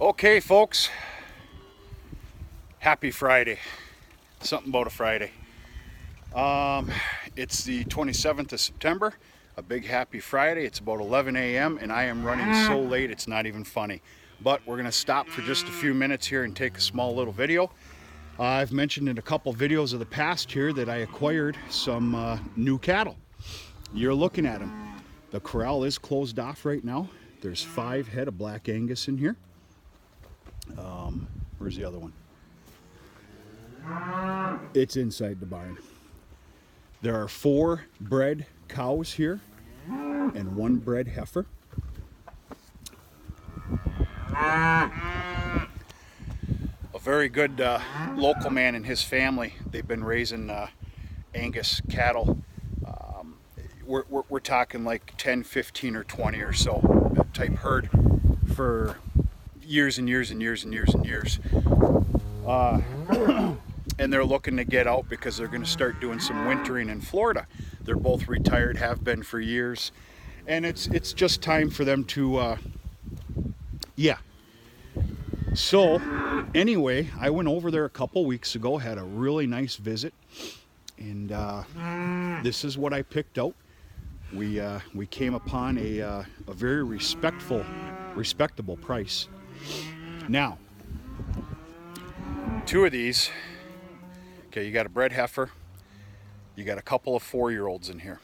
Okay, folks, happy Friday. Something about a Friday. It's the 27th of September, a big happy Friday. It's about 11 a.m. and I am running so late it's not even funny. But we're going to stop for just a few minutes here and take a small little video. I've mentioned in a couple videos of the past here that I acquired some new cattle. You're looking at them. The corral is closed off right now. There's 5 head of black Angus in here. Where's the other one? It's inside the barn. There are 4 bred cows here and 1 bred heifer. A very good local man and his family, they've been raising Angus cattle. We're talking like 10, 15, or 20 or so type herd for years and years and years and years and years. And they're looking to get out because they're going to start doing some wintering in Florida. They're both retired, have been for years, and it's just time for them to yeah. So anyway, I went over there a couple weeks ago, had a really nice visit, and this is what I picked out. We came upon a very respectable price. Now, 2 of these, okay, you got a bred heifer, you got a couple of 4-year-olds in here.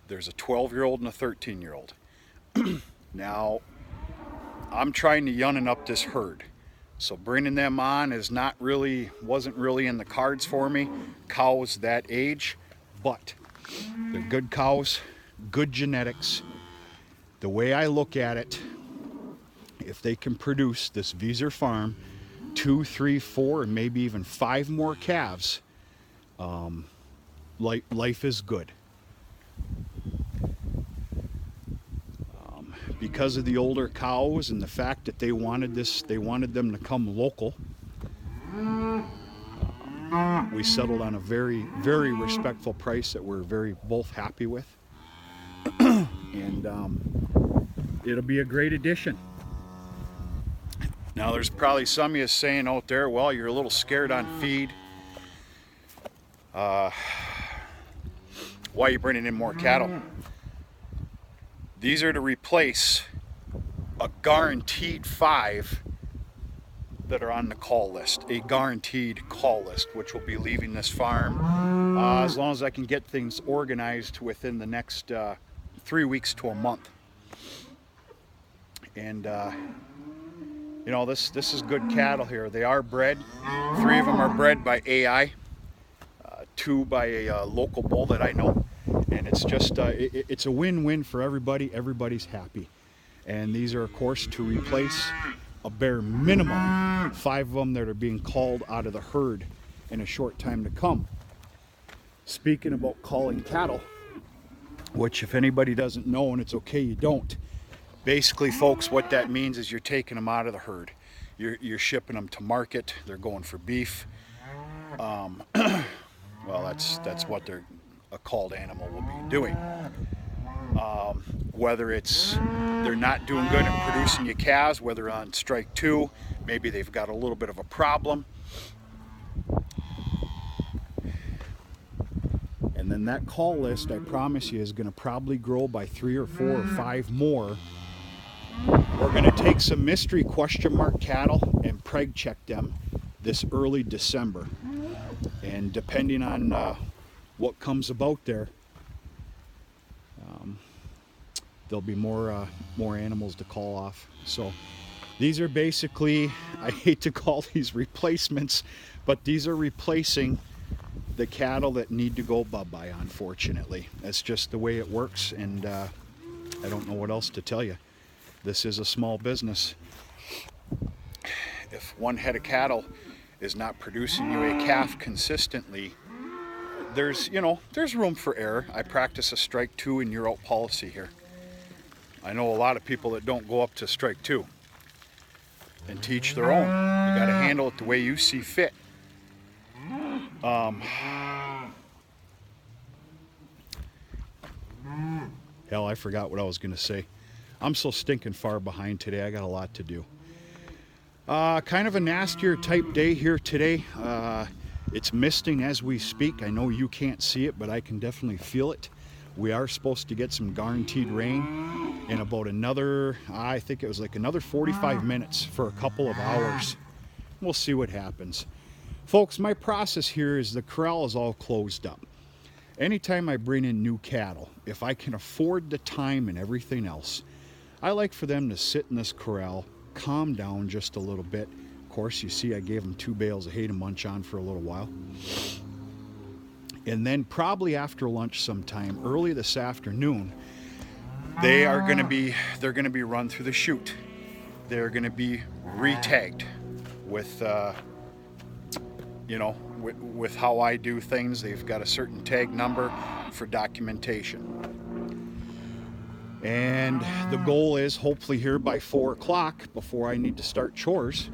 There's a 12-year-old and a 13-year-old. Now, I'm trying to yunnin up this herd, so bringing them on wasn't really in the cards for me. Cows that age, but they're good cows, good genetics. The way I look at it, if they can produce this Vieser farm 2, 3, 4, and maybe even 5 more calves, life is good. Because of the older cows and the fact that they wanted them to come local, we settled on a very respectful price that we're both happy with. And it'll be a great addition. Now, there's probably some of you saying out there, well, you're a little scared on feed. Why are you bringing in more cattle? These are to replace a guaranteed 5 that are on the call list. A guaranteed call list, which will be leaving this farm as long as I can get things organized within the next 3 weeks to a month. And you know, this is good cattle here. They are bred. 3 of them are bred by AI, 2 by a local bull that I know, and it's just it's a win-win for everybody. Everybody's happy, and these are, of course, to replace a bare minimum 5 of them that are being called out of the herd in a short time to come. Speaking about calling cattle, which if anybody doesn't know, and it's okay you don't, basically, folks, what that means is you're taking them out of the herd. You're shipping them to market. They're going for beef. Well, that's what a called animal will be doing. Whether it's they're not doing good in producing you calves, whether on strike 2, maybe they've got a little bit of a problem. And then that call list, I promise you, is going to probably grow by 3 or 4 or 5 more. We're going to take some mystery question mark cattle and preg check them this early December. And depending on what comes about there, there'll be more animals to call off. So these are basically, I hate to call these replacements, but these are replacing the cattle that need to go bye-bye, unfortunately. That's just the way it works, and I don't know what else to tell you. This is a small business. If 1 head of cattle is not producing you a calf consistently, there's room for error. I practice a strike 2 and you're out policy here. I know a lot of people that don't go up to strike 2, and teach their own. You got to handle it the way you see fit. Hell, I forgot what I was going to say. I'm so stinking far behind today. I got a lot to do. Kind of a nastier type day here today. It's misting as we speak. I know you can't see it, but I can definitely feel it. We are supposed to get some guaranteed rain in about another, I think it was like another 45 minutes for a couple of hours. We'll see what happens. Folks, my process here is the corral is all closed up. Anytime I bring in new cattle, if I can afford the time and everything else, I like for them to sit in this corral, calm down just a little bit. Of course, you see I gave them 2 bales of hay to munch on for a little while. And then probably after lunch sometime, early this afternoon, they're going to be run through the chute. They're going to be re-tagged with, with how I do things. They've got a certain tag number for documentation. And the goal is hopefully here by 4 o'clock, before I need to start chores,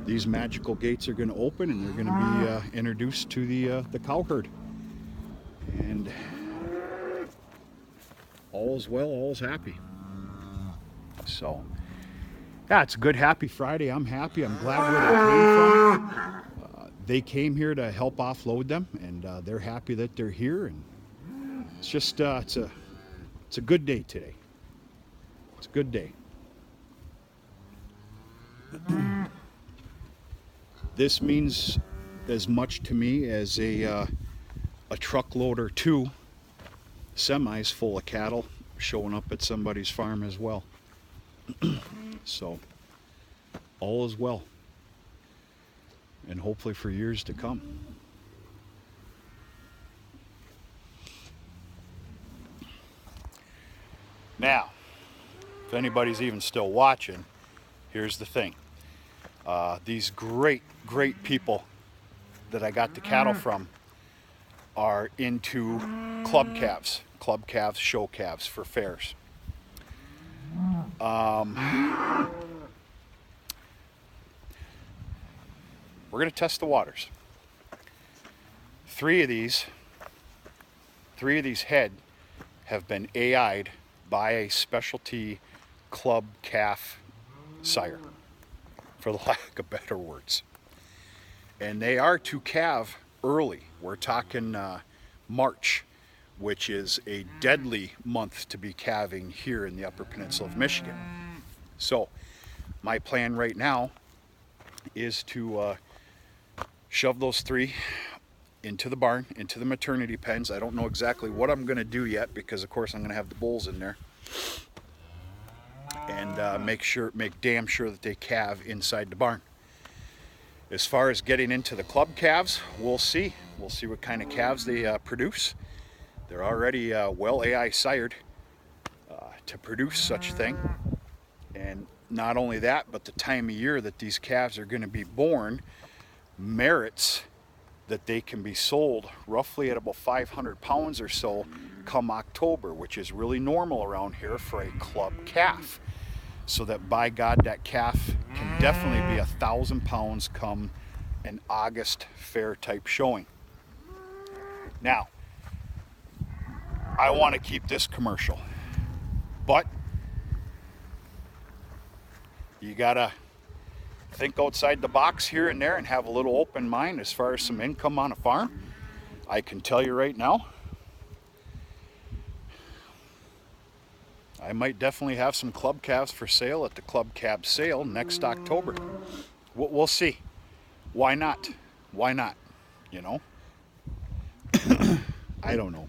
these magical gates are going to open and they're going to be introduced to the cow herd. And all's well, all's happy. So, yeah, it's a good, happy Friday. I'm happy. I'm glad where they came from. They came here to help offload them, and they're happy that they're here. And it's just, it's a good day today. It's a good day. This means as much to me as a truckload or 2 semis full of cattle showing up at somebody's farm as well. So all is well, and hopefully for years to come. Now, if anybody's even still watching, here's the thing. These great people that I got the cattle from are into club calves, show calves for fairs. We're going to test the waters. 3 of these head have been AI'd by a specialty club calf sire, for the lack of better words. And they are to calve early. We're talking March, which is a deadly month to be calving here in the Upper Peninsula of Michigan. So my plan right now is to shove those 3 into the barn, into the maternity pens. I don't know exactly what I'm going to do yet, because of course I'm going to have the bulls in there, and make damn sure that they calve inside the barn. As far as getting into the club calves, we'll see what kind of calves they produce. They're already well AI sired to produce such thing. And not only that, but the time of year that these calves are going to be born merits that they can be sold roughly at about 500 pounds or so come October, which is really normal around here for a club calf. So that, by God, that calf can definitely be 1,000 pounds come an August fair type showing. Now, I want to keep this commercial, but you gotta think outside the box here and there and have a little open mind as far as some income on a farm. I can tell you right now, I might definitely have some club calves for sale at the club calf sale next October. We'll see. Why not? Why not? You know? I don't know.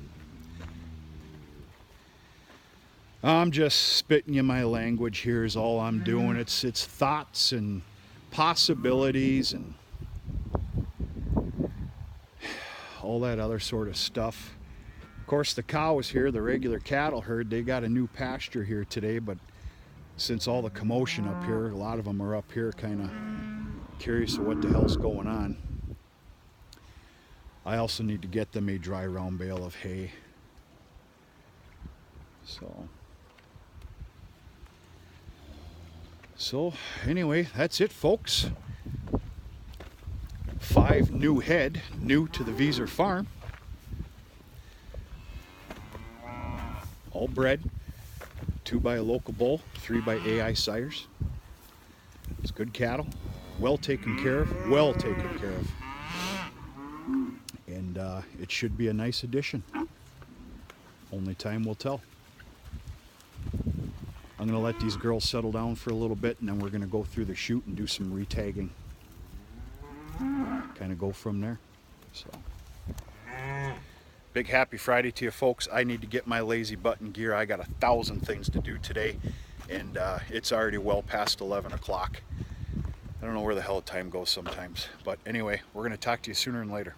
I'm just spitting you my language here is all I'm doing. It's thoughts and possibilities and all that other sort of stuff. Of course, the cows here, the regular cattle herd, they got a new pasture here today, but since all the commotion up here, a lot of them are up here kind of curious of what the hell's going on. I also need to get them a dry round bale of hay. So anyway, that's it, folks. 5 new head, new to the Vieser farm. All bred, 2 by a local bull, 3 by AI sires. It's good cattle. well taken care of, well taken care of. And it should be a nice addition. Only time will tell. I'm going to let these girls settle down for a little bit, and then we're going to go through the chute and do some retagging. Kind of go from there. So, big happy Friday to you folks. I need to get my lazy button gear. I got 1,000 things to do today, and it's already well past 11 o'clock. I don't know where the hell time goes sometimes. But anyway, we're going to talk to you sooner and later.